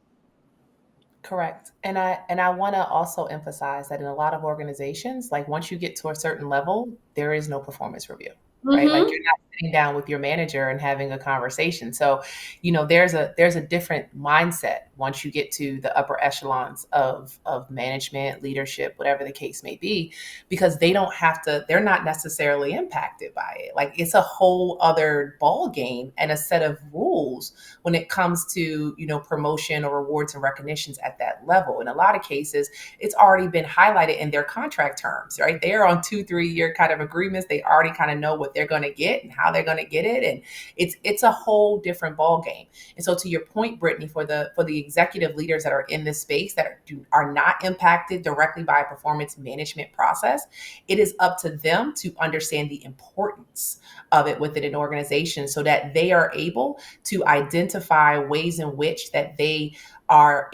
Correct. And I want to also emphasize that in a lot of organizations, like once you get to a certain level, there is no performance review, right? Like you're not sitting down with your manager and having a conversation. So, there's a different mindset once you get to the upper echelons of management, leadership, whatever the case may be, because they're not necessarily impacted by it. Like it's a whole other ball game and a set of rules when it comes to, promotion or rewards and recognitions at that level. In a lot of cases, it's already been highlighted in their contract terms, right? They're on 2-3 year kind of agreements. They already kind of know what they're going to get and how they're going to get it. And it's a whole different ball game. And so to your point, Britni, for the executive leaders that are in this space that are not impacted directly by a performance management process, it is up to them to understand the importance of it within an organization so that they are able to identify ways in which that they are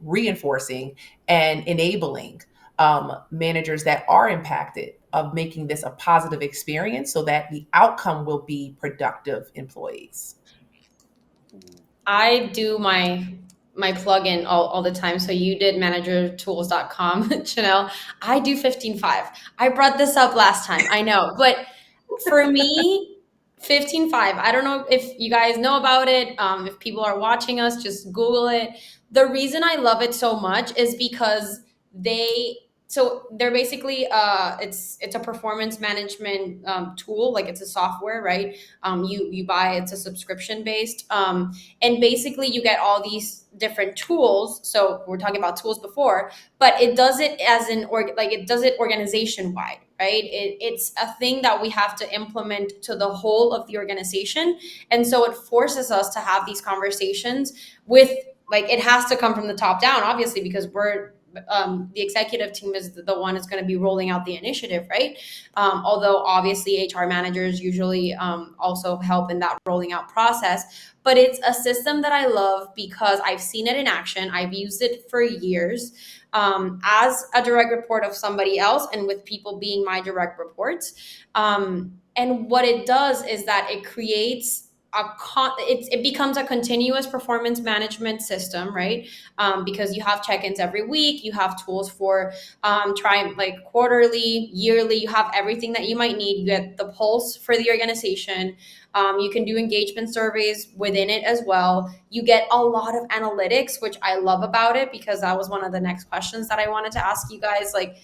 reinforcing, and enabling managers that are impacted of making this a positive experience so that the outcome will be productive employees. I do my plugin all the time. So you did managertools.com, Shannel. I do 15.5. I brought this up last time, I know. But for me, 15.5, I don't know if you guys know about it. If people are watching us, just Google it. The reason I love it so much is because they're basically it's a performance management tool, like it's a software, right? You buy, it's a subscription based, and basically you get all these different tools. So we're talking about tools before, but it does it as it does it organization wide, right? It's a thing that we have to implement to the whole of the organization, and so it forces us to have these conversations with, it has to come from the top down, obviously, because we're the executive team is the one that's going to be rolling out the initiative, right? Although obviously HR managers usually also help in that rolling out process. But it's a system that I love because I've seen it in action. I've used it for years as a direct report of somebody else and with people being my direct reports. And what it does is that it creates it becomes a continuous performance management system, right? Because you have check-ins every week, you have tools for quarterly, yearly, you have everything that you might need. You get the pulse for the organization. You can do engagement surveys within it as well. You get a lot of analytics, which I love about it, because that was one of the next questions that I wanted to ask you guys. Like,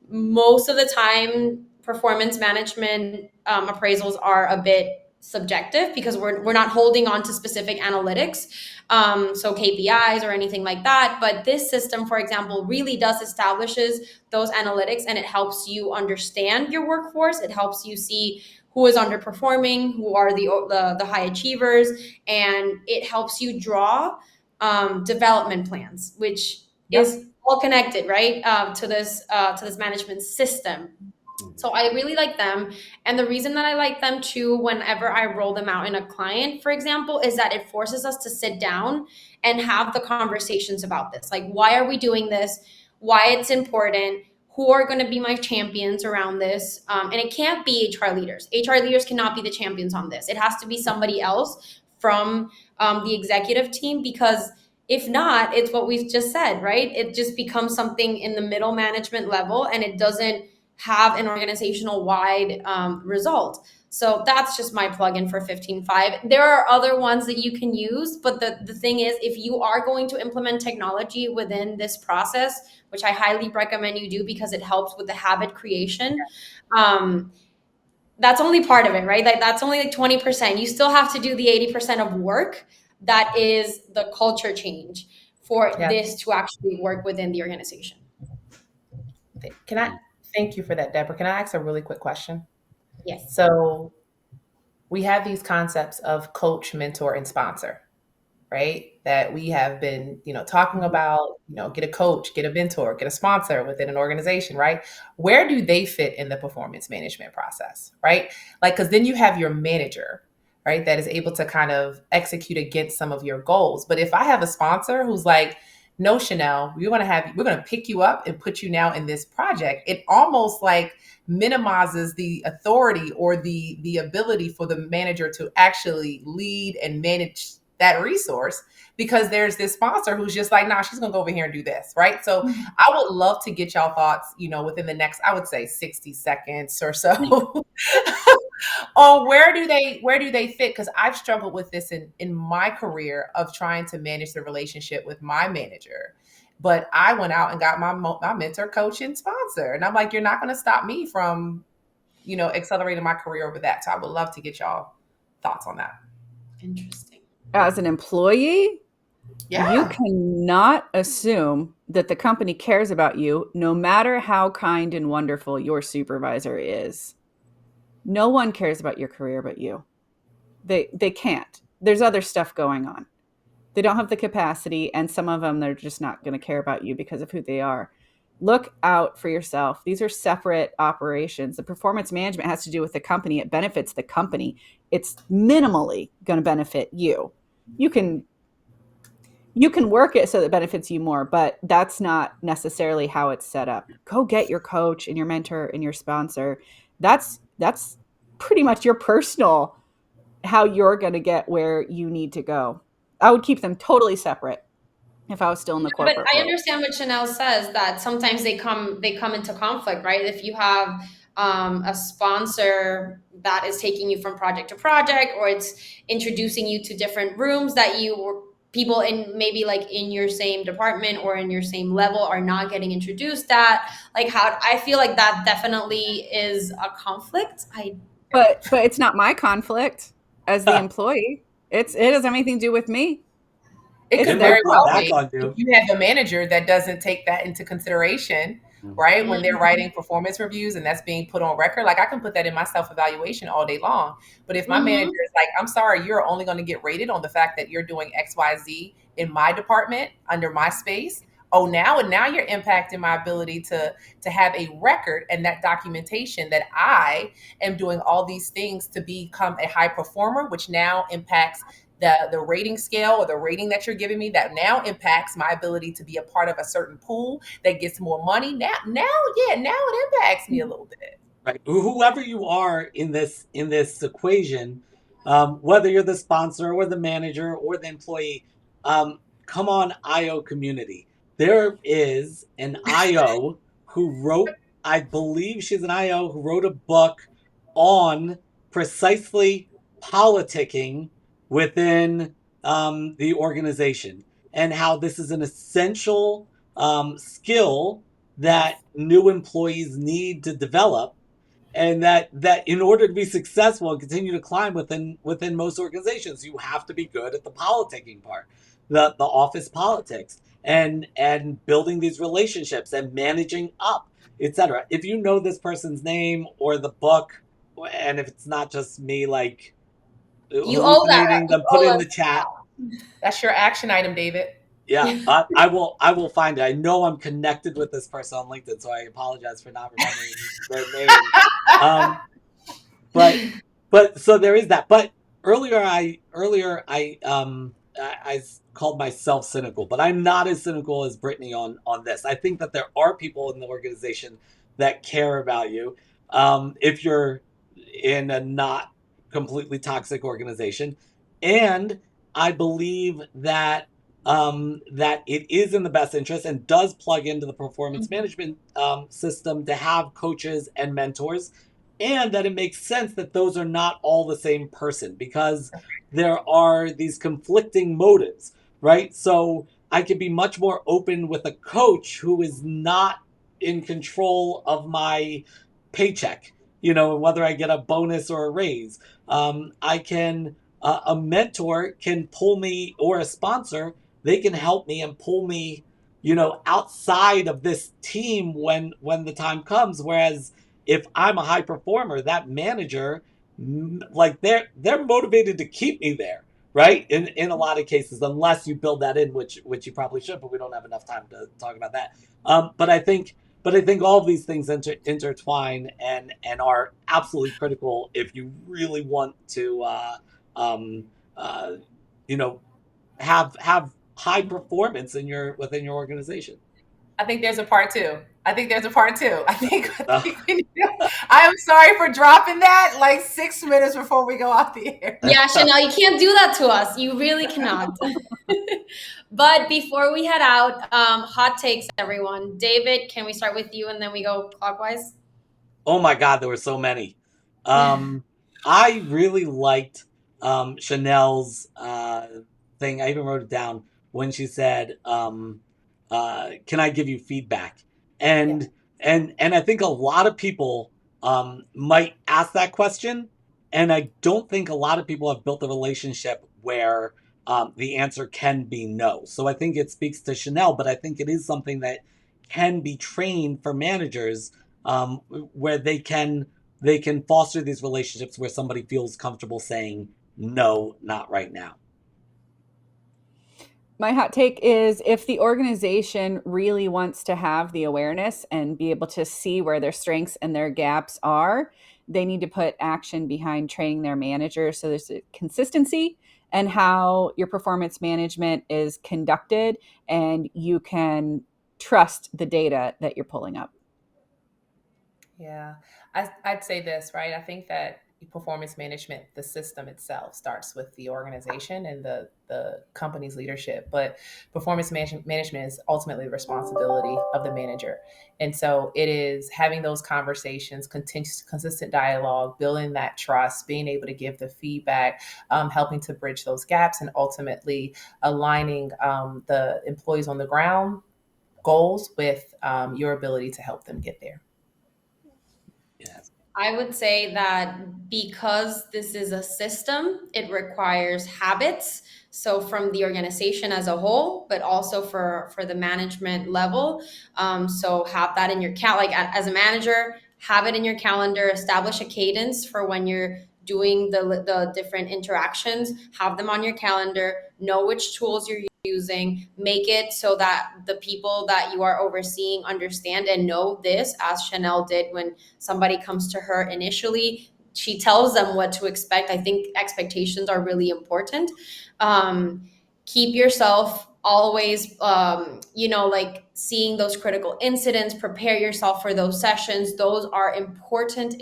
most of the time, performance management appraisals are a bit subjective because we're not holding on to specific analytics, so KPIs or anything like that. But this system, for example, really does establishes those analytics, and it helps you understand your workforce. It helps you see who is underperforming, who are the high achievers, and it helps you draw development plans, which is all connected, right, to this management system. So I really like them. And the reason that I like them too, whenever I roll them out in a client, for example, is that it forces us to sit down and have the conversations about this. Like, why are we doing this? Why it's important? Who are going to be my champions around this? And it can't be HR leaders. HR leaders cannot be the champions on this. It has to be somebody else from the executive team, because if not, it's what we've just said, right? It just becomes something in the middle management level, and it doesn't have an organizational wide result. So that's just my plugin for 15.5. There are other ones that you can use, but the thing is, if you are going to implement technology within this process, which I highly recommend you do because it helps with the habit creation, that's only part of it, right? Like, that's only like 20%. You still have to do the 80% of work that is the culture change for this to actually work within the organization. Can I thank you for that, Deborah? Can I ask a really quick question? Yes. So we have these concepts of coach, mentor, and sponsor, right? That we have been, talking about, get a coach, get a mentor, get a sponsor within an organization, right? Where do they fit in the performance management process, right? Like, because then you have your manager, right, that is able to kind of execute against some of your goals. But if I have a sponsor who's like, no, Shannel, we're going to pick you up and put you now in this project, it almost like minimizes the authority or the ability for the manager to actually lead and manage that resource, because there's this sponsor who's just like, nah, she's gonna go over here and do this, right? So I would love to get y'all thoughts, within the next, I would say 60 seconds or so on where do they fit? Because I've struggled with this in my career of trying to manage the relationship with my manager. But I went out and got my mentor, coach, and sponsor. And I'm like, you're not going to stop me from, accelerating my career over that. So I would love to get y'all thoughts on that. Interesting. As an employee, Yeah. you cannot assume that the company cares about you, no matter how kind and wonderful your supervisor is. No one cares about your career but you. They can't. There's other stuff going on. They don't have the capacity, and some of them, they're just not going to care about you because of who they are. Look out for yourself. These are separate operations. The performance management has to do with the company. It benefits the company. It's minimally going to benefit you. You can work it so that it benefits you more, but that's not necessarily how it's set up. Go get your coach and your mentor and your sponsor. That's pretty much your personal, how you're going to get where you need to go. I would keep them totally separate if I was still in the corporate But I world. understand what Shannel says, that sometimes they come into conflict, right? If you have a sponsor that is taking you from project to project, or it's introducing you to different rooms that people in maybe like in your same department or in your same level are not getting introduced at, like, how I feel like that definitely is a conflict. But it's not my conflict as the employee. It doesn't have anything to do with me. It It's could their very well problem. be if you have a manager that doesn't take that into consideration, right? When they're writing performance reviews and that's being put on record. Like, I can put that in my self-evaluation all day long. But if my manager is like, I'm sorry, you're only going to get rated on the fact that you're doing XYZ in my department under my space. Oh, now you're impacting my ability to have a record and that documentation that I am doing all these things to become a high performer, which now impacts the rating scale or the rating that you're giving me, that now impacts my ability to be a part of a certain pool that gets more money. Now it impacts me a little bit. Right. Whoever you are in this equation, whether you're the sponsor or the manager or the employee, come on, IO community. There is an IO who wrote, I believe she's an IO who wrote a book on precisely politicking within the organization, and how this is an essential skill that new employees need to develop. and that in order to be successful and continue to climb within most organizations, you have to be good at the politicking part, the office politics, and building these relationships and managing up, etc. If you know this person's name or the book, and if it's not just me like You owe that. hallucinating, then put it in the chat. That's your action item, David. Yeah, I will find it. I know I'm connected with this person on LinkedIn, so I apologize for not remembering their name. But so there is that. But earlier I called myself cynical, but I'm not as cynical as Britni on this. I think that there are people in the organization that care about you. If you're in a not completely toxic organization, and I believe that that it is in the best interest and does plug into the performance management system to have coaches and mentors, and that it makes sense that those are not all the same person, because there are these conflicting motives, right? So I could be much more open with a coach who is not in control of my paycheck, whether I get a bonus or a raise. A mentor can pull me, or a sponsor, they can help me and pull me, outside of this team when the time comes. Whereas if I'm a high performer, that manager, like they're motivated to keep me there, right? In a lot of cases, unless you build that in, which you probably should, but we don't have enough time to talk about that. But I think all of these things intertwine and are absolutely critical if you really want to, have high performance within your organization. I think there's a part two. I think I am sorry for dropping that like 6 minutes before we go off the air. Yeah, Shannel, you can't do that to us. You really cannot. But before we head out, hot takes, everyone. David, can we start with you and then we go clockwise? Oh my God, there were so many. I really liked Shannel's thing. I even wrote it down when she said, "Can I give you feedback?" And I think a lot of people might ask that question, and I don't think a lot of people have built a relationship where the answer can be no. So I think it speaks to Shannel, but I think it is something that can be trained for managers, where they can foster these relationships where somebody feels comfortable saying no, not right now. My hot take is, if the organization really wants to have the awareness and be able to see where their strengths and their gaps are, they need to put action behind training their managers so there's a consistency and how your performance management is conducted, and you can trust the data that you're pulling up. Yeah, I'd say this, right? I think that performance management, the system itself, starts with the organization and the company's leadership. But performance management is ultimately the responsibility of the manager. And so it is having those conversations, consistent dialogue, building that trust, being able to give the feedback, helping to bridge those gaps, and ultimately aligning the employees on the ground goals with your ability to help them get there. Yes. I would say that because this is a system, it requires habits. So from the organization as a whole, but also for the management level. So have that in your as a manager, have it in your calendar, establish a cadence for when you're doing the different interactions, have them on your calendar, know which tools you're using, make it so that the people that you are overseeing understand and know this, as Shannel did when somebody comes to her initially. She tells them what to expect. I think expectations are really important. Keep yourself always, seeing those critical incidents, prepare yourself for those sessions. Those are important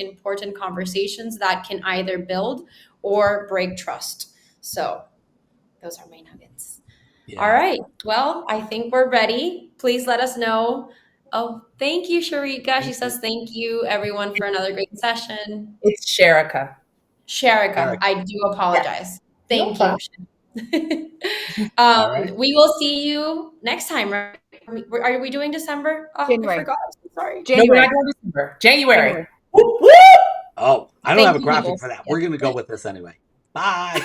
conversations that can either build or break trust. So those are my nuggets. Yeah. All right. Well, I think we're ready. Please let us know. Oh, thank you, Sharika. She says, thank you, everyone, for another great session. It's Sharika. Sharika. I do apologize. Yeah. Thank you. Right. We will see you next time, right? Are we doing December? Oh, January. I forgot. Sorry. January. No, we're not doing December. January. Woo, woo! Oh, I don't Thank have a you, graphic Eagles. for that. We're going to go with this anyway. Bye.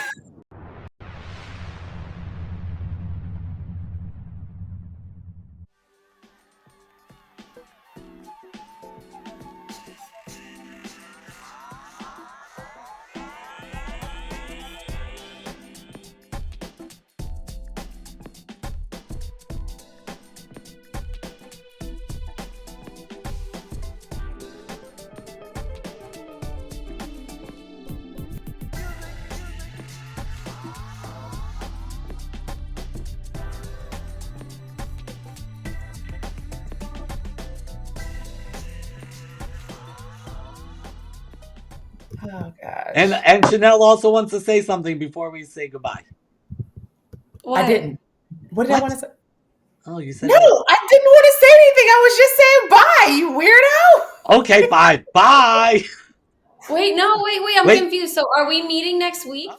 Oh gosh. And Shannel also wants to say something before we say goodbye. What? I didn't. What did I What? want to say? Oh, you said No, I didn't want to say anything. I was just saying bye, you weirdo. Okay, fine. Bye. Wait, no, wait. I'm Wait. confused. So are we meeting next week?